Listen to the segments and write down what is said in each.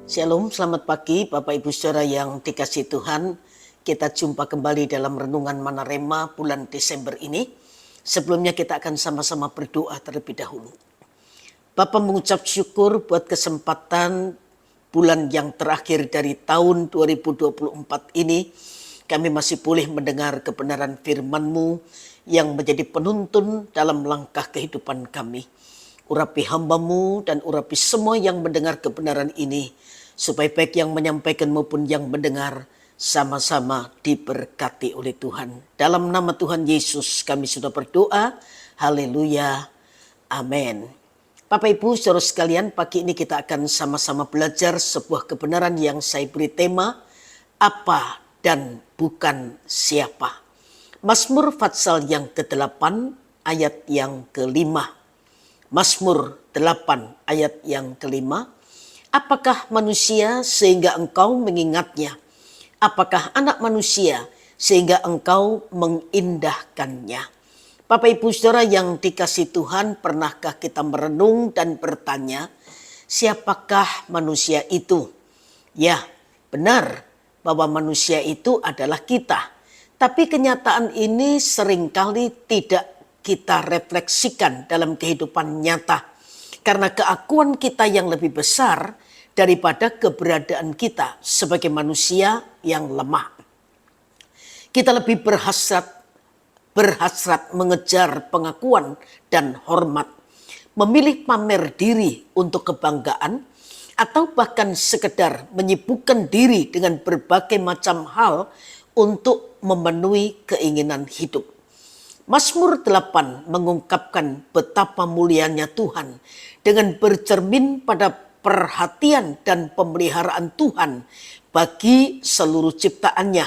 Shalom, selamat pagi Bapak Ibu Saudara yang dikasihi Tuhan. Kita jumpa kembali dalam Renungan Manarema bulan Desember ini. Sebelumnya kita akan sama-sama berdoa terlebih dahulu. Bapak mengucap syukur buat kesempatan bulan yang terakhir dari tahun 2024 ini. Kami masih boleh mendengar kebenaran firman-Mu yang menjadi penuntun dalam langkah kehidupan kami. Urapi hamba-Mu dan urapi semua yang mendengar kebenaran ini, supaya baik yang menyampaikan maupun yang mendengar sama-sama diberkati oleh Tuhan. Dalam nama Tuhan Yesus kami sudah berdoa. Haleluya. Amin. Bapak Ibu saudara sekalian, pagi ini kita akan sama-sama belajar sebuah kebenaran yang saya beri tema, apa dan bukan siapa. Mazmur Fatsal yang ke-8 ayat yang ke-5. Mazmur 8 ayat yang ke-5. Apakah manusia sehingga engkau mengingatnya? Apakah anak manusia sehingga engkau mengindahkannya? Bapak Ibu Saudara yang dikasihi Tuhan, pernahkah kita merenung dan bertanya, siapakah manusia itu? Ya, benar bahwa manusia itu adalah kita. Tapi kenyataan ini seringkali tidak kita refleksikan dalam kehidupan nyata. Karena keakuan kita yang lebih besar daripada keberadaan kita sebagai manusia yang lemah. Kita lebih berhasrat mengejar pengakuan dan hormat. Memilih pamer diri untuk kebanggaan atau bahkan sekedar menyibukkan diri dengan berbagai macam hal untuk memenuhi keinginan hidup. Mazmur 8 mengungkapkan betapa mulianya Tuhan dengan bercermin pada perhatian dan pemeliharaan Tuhan bagi seluruh ciptaannya,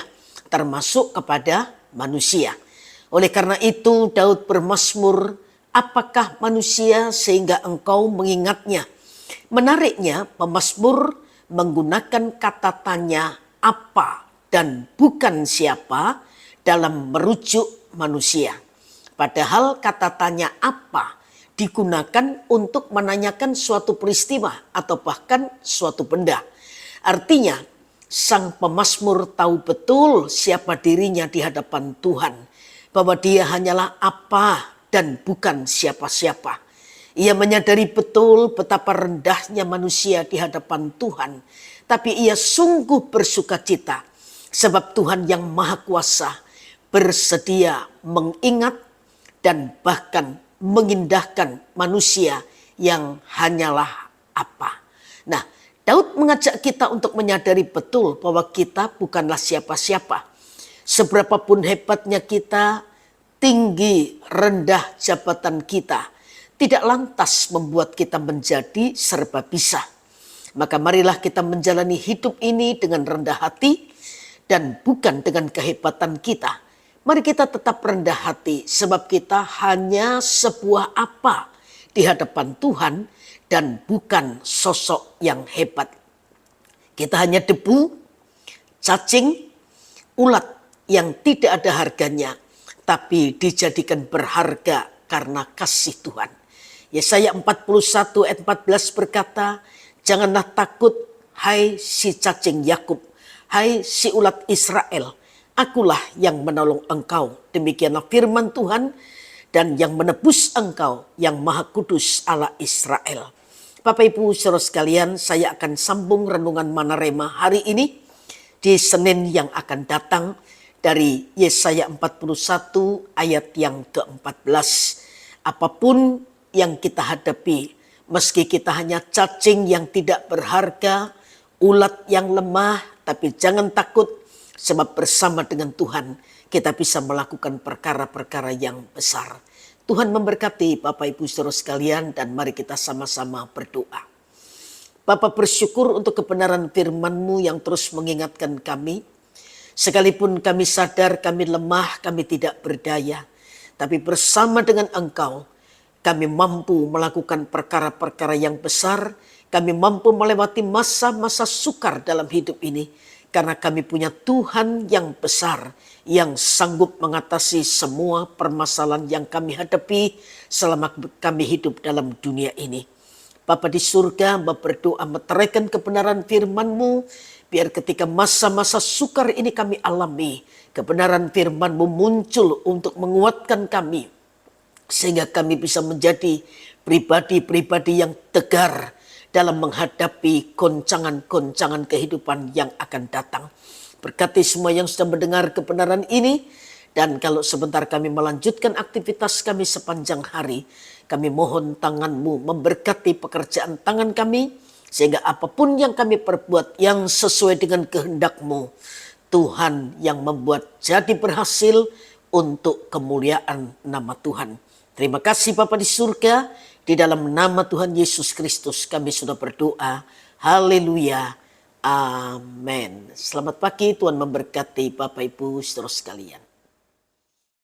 termasuk kepada manusia. Oleh karena itu Daud bermazmur, apakah manusia sehingga engkau mengingatnya? Menariknya pemazmur menggunakan kata tanya apa dan bukan siapa dalam merujuk manusia. Padahal kata tanya apa digunakan untuk menanyakan suatu peristiwa atau bahkan suatu benda. Artinya sang pemazmur tahu betul siapa dirinya di hadapan Tuhan. Bahwa dia hanyalah apa dan bukan siapa-siapa. Ia menyadari betul betapa rendahnya manusia di hadapan Tuhan. Tapi ia sungguh bersukacita sebab Tuhan yang Maha Kuasa bersedia mengingat dan bahkan mengindahkan manusia yang hanyalah apa. Nah, Daud mengajak kita untuk menyadari betul bahwa kita bukanlah siapa-siapa. Seberapapun hebatnya kita, tinggi rendah jabatan kita, tidak lantas membuat kita menjadi serba bisa. Maka marilah kita menjalani hidup ini dengan rendah hati dan bukan dengan kehebatan kita. Mari kita tetap rendah hati sebab kita hanya sebuah apa di hadapan Tuhan dan bukan sosok yang hebat. Kita hanya debu, cacing, ulat yang tidak ada harganya tapi dijadikan berharga karena kasih Tuhan. Yesaya 41 ayat 14 berkata, janganlah takut hai si cacing Yakub, hai si ulat Israel. Akulah yang menolong engkau. Demikianlah firman Tuhan dan yang menebus engkau yang Maha Kudus Allah Israel. Bapak Ibu saudara sekalian, saya akan sambung renungan Manarema hari ini di Senin yang akan datang dari Yesaya 41 ayat yang ke-14. Apapun yang kita hadapi, meski kita hanya cacing yang tidak berharga, ulat yang lemah, tapi jangan takut. Sebab bersama dengan Tuhan kita bisa melakukan perkara-perkara yang besar. Tuhan memberkati Bapak Ibu saudara sekalian dan mari kita sama-sama berdoa. Bapa bersyukur untuk kebenaran firman-Mu yang terus mengingatkan kami. Sekalipun kami sadar kami lemah, kami tidak berdaya. Tapi bersama dengan Engkau kami mampu melakukan perkara-perkara yang besar. Kami mampu melewati masa-masa sukar dalam hidup ini. Karena kami punya Tuhan yang besar yang sanggup mengatasi semua permasalahan yang kami hadapi selama kami hidup dalam dunia ini. Bapa di surga, Bapa berdoa meteraikan kebenaran firman-Mu, biar ketika masa-masa sukar ini kami alami, kebenaran firman-Mu muncul untuk menguatkan kami, sehingga kami bisa menjadi pribadi-pribadi yang tegar dalam menghadapi goncangan-goncangan kehidupan yang akan datang. Berkati semua yang sudah mendengar kebenaran ini, dan kalau sebentar kami melanjutkan aktivitas kami sepanjang hari, kami mohon tangan-Mu memberkati pekerjaan tangan kami, sehingga apapun yang kami perbuat yang sesuai dengan kehendak-Mu, Tuhan yang membuat jadi berhasil untuk kemuliaan nama Tuhan. Terima kasih Bapa di surga, di dalam nama Tuhan Yesus Kristus kami sudah berdoa. Haleluya. Amin. Selamat pagi, Tuhan memberkati Bapak Ibu saudara sekalian.